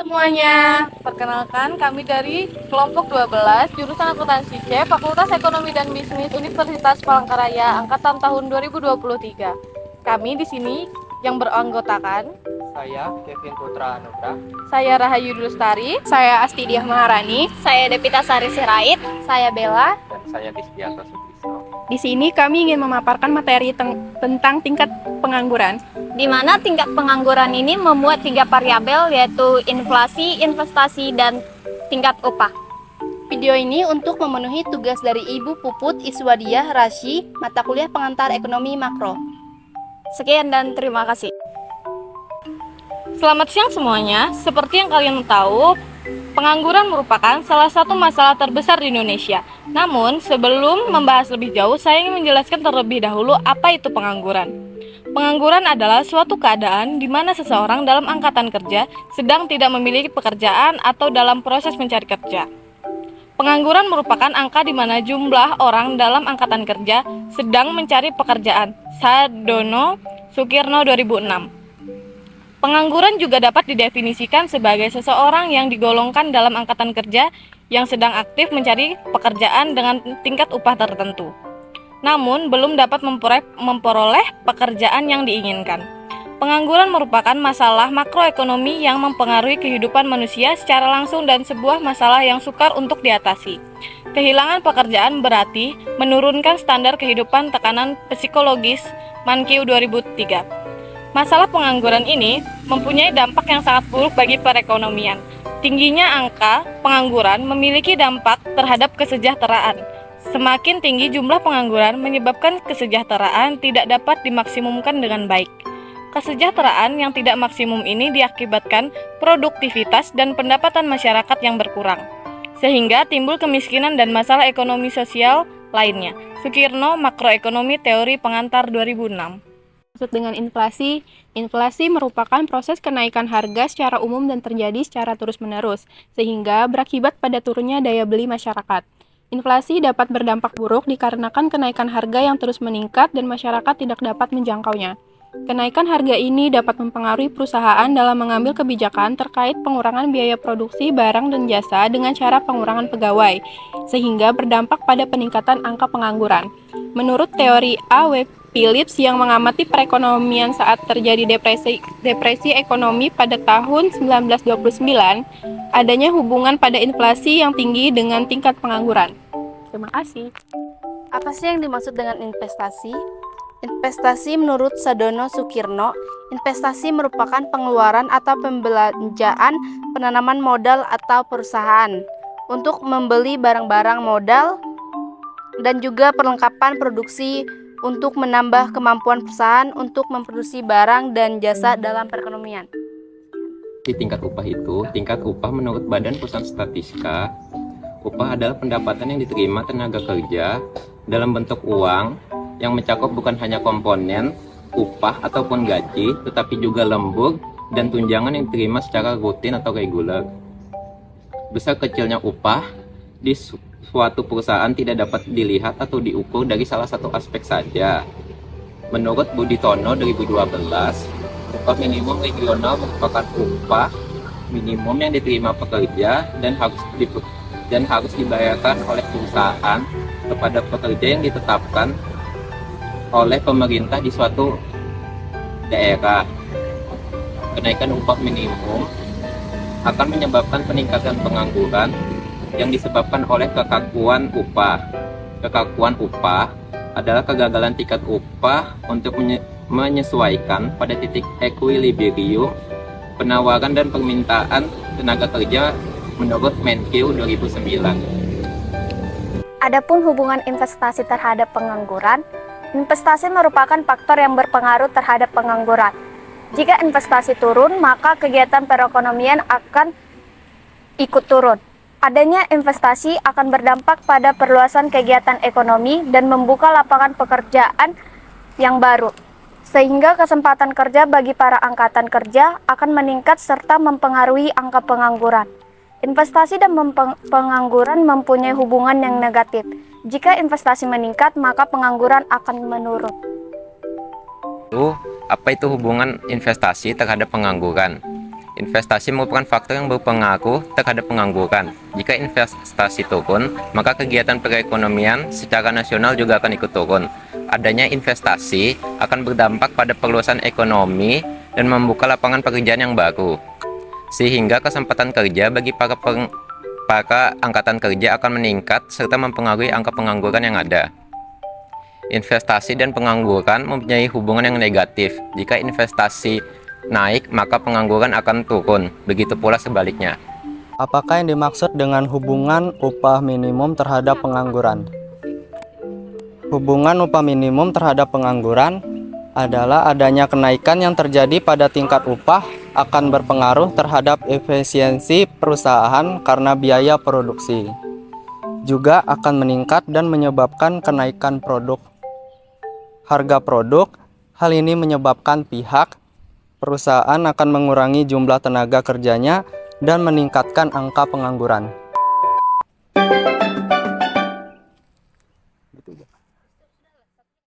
semuanya, perkenalkan kami dari kelompok 12 jurusan akuntansi C, Fakultas Ekonomi dan Bisnis Universitas Palangkaraya angkatan tahun 2023. Kami di sini yang beranggotakan Saya Kevin Putra Anugrah. saya Rahayu Lestari, Saya Astidiah Maharani. Saya Devita Sari Sirait. saya Bella. Dan saya Disdianto Sutrisno. Di sini kami ingin memaparkan materi tentang tingkat pengangguran. Di mana tingkat pengangguran ini memuat 3 variabel yaitu inflasi, investasi, dan tingkat upah. Video ini untuk memenuhi tugas dari Ibu Puput Iswadiah Rasyi, mata kuliah pengantar ekonomi makro. Sekian dan terima kasih. Selamat siang semuanya. Seperti yang kalian tahu, pengangguran merupakan salah satu masalah terbesar di Indonesia. Namun, sebelum membahas lebih jauh, saya ingin menjelaskan terlebih dahulu apa itu pengangguran. Pengangguran adalah suatu keadaan di mana seseorang dalam angkatan kerja sedang tidak memiliki pekerjaan atau dalam proses mencari kerja. Pengangguran merupakan angka di mana jumlah orang dalam angkatan kerja sedang mencari pekerjaan. Sadono Sukirno 2006. Pengangguran juga dapat didefinisikan sebagai seseorang yang digolongkan dalam angkatan kerja yang sedang aktif mencari pekerjaan dengan tingkat upah tertentu, namun belum dapat memperoleh pekerjaan yang diinginkan. Pengangguran merupakan masalah makroekonomi yang mempengaruhi kehidupan manusia secara langsung dan sebuah masalah yang sukar untuk diatasi. Kehilangan pekerjaan berarti menurunkan standar kehidupan tekanan psikologis Mankiw 2003. Masalah pengangguran ini mempunyai dampak yang sangat buruk bagi perekonomian. Tingginya angka pengangguran memiliki dampak terhadap kesejahteraan. Semakin tinggi jumlah pengangguran menyebabkan kesejahteraan tidak dapat dimaksimumkan dengan baik. Kesejahteraan yang tidak maksimum ini diakibatkan produktivitas dan pendapatan masyarakat yang berkurang, sehingga timbul kemiskinan dan masalah ekonomi sosial lainnya. Sukirno, Makroekonomi Teori Pengantar 2006. Maksud dengan inflasi, inflasi merupakan proses kenaikan harga secara umum dan terjadi secara terus-menerus, sehingga berakibat pada turunnya daya beli masyarakat. Inflasi dapat berdampak buruk dikarenakan kenaikan harga yang terus meningkat dan masyarakat tidak dapat menjangkaunya. Kenaikan harga ini dapat mempengaruhi perusahaan dalam mengambil kebijakan terkait pengurangan biaya produksi barang dan jasa dengan cara pengurangan pegawai, sehingga berdampak pada peningkatan angka pengangguran. Menurut teori A.W. Phillips yang mengamati perekonomian saat terjadi depresi ekonomi pada tahun 1929, adanya hubungan pada inflasi yang tinggi dengan tingkat pengangguran. Terima kasih. Apa sih yang dimaksud dengan investasi? Investasi menurut Sadono Sukirno, investasi merupakan pengeluaran atau pembelanjaan penanaman modal atau perusahaan untuk membeli barang-barang modal dan juga perlengkapan produksi untuk menambah kemampuan perusahaan untuk memproduksi barang dan jasa dalam perekonomian. Di tingkat upah itu, tingkat upah menurut Badan Pusat Statistika, upah adalah pendapatan yang diterima tenaga kerja dalam bentuk uang yang mencakup bukan hanya komponen upah ataupun gaji, tetapi juga lembur dan tunjangan yang diterima secara rutin atau reguler. Besar kecilnya upah di suatu perusahaan tidak dapat dilihat atau diukur dari salah satu aspek saja. Menurut Budi Tono 2012, upah minimum regional merupakan upah minimum yang diterima pekerja dan harus dibayarkan oleh perusahaan kepada pekerja yang ditetapkan oleh pemerintah di suatu daerah. Kenaikan upah minimum akan menyebabkan peningkatan pengangguran yang disebabkan oleh kekakuan upah. Kekakuan upah adalah kegagalan tingkat upah untuk menyesuaikan pada titik equilibrium penawaran dan permintaan tenaga kerja menurut Mankiw 2009. Adapun hubungan investasi terhadap pengangguran, investasi merupakan faktor yang berpengaruh terhadap pengangguran. Jika investasi turun, maka kegiatan perekonomian akan ikut turun. Adanya investasi akan berdampak pada perluasan kegiatan ekonomi dan membuka lapangan pekerjaan yang baru, sehingga kesempatan kerja bagi para angkatan kerja akan meningkat serta mempengaruhi angka pengangguran. Investasi dan pengangguran mempunyai hubungan yang negatif. Jika investasi meningkat, maka pengangguran akan menurun. Apa itu hubungan investasi terhadap pengangguran? Investasi merupakan faktor yang berpengaruh terhadap pengangguran. Jika investasi turun, maka kegiatan perekonomian secara nasional juga akan ikut turun. Adanya investasi akan berdampak pada perluasan ekonomi dan membuka lapangan pekerjaan yang baru. Sehingga kesempatan kerja bagi para angkatan kerja akan meningkat serta mempengaruhi angka pengangguran yang ada. Investasi dan pengangguran mempunyai hubungan yang negatif. Jika investasi naik, maka pengangguran akan turun. Begitu pula sebaliknya. Apakah yang dimaksud dengan hubungan upah minimum terhadap pengangguran? Hubungan upah minimum terhadap pengangguran adalah adanya kenaikan yang terjadi pada tingkat upah akan berpengaruh terhadap efisiensi perusahaan karena biaya produksi. Juga akan meningkat dan menyebabkan kenaikan harga produk. Hal ini menyebabkan perusahaan akan mengurangi jumlah tenaga kerjanya dan meningkatkan angka pengangguran.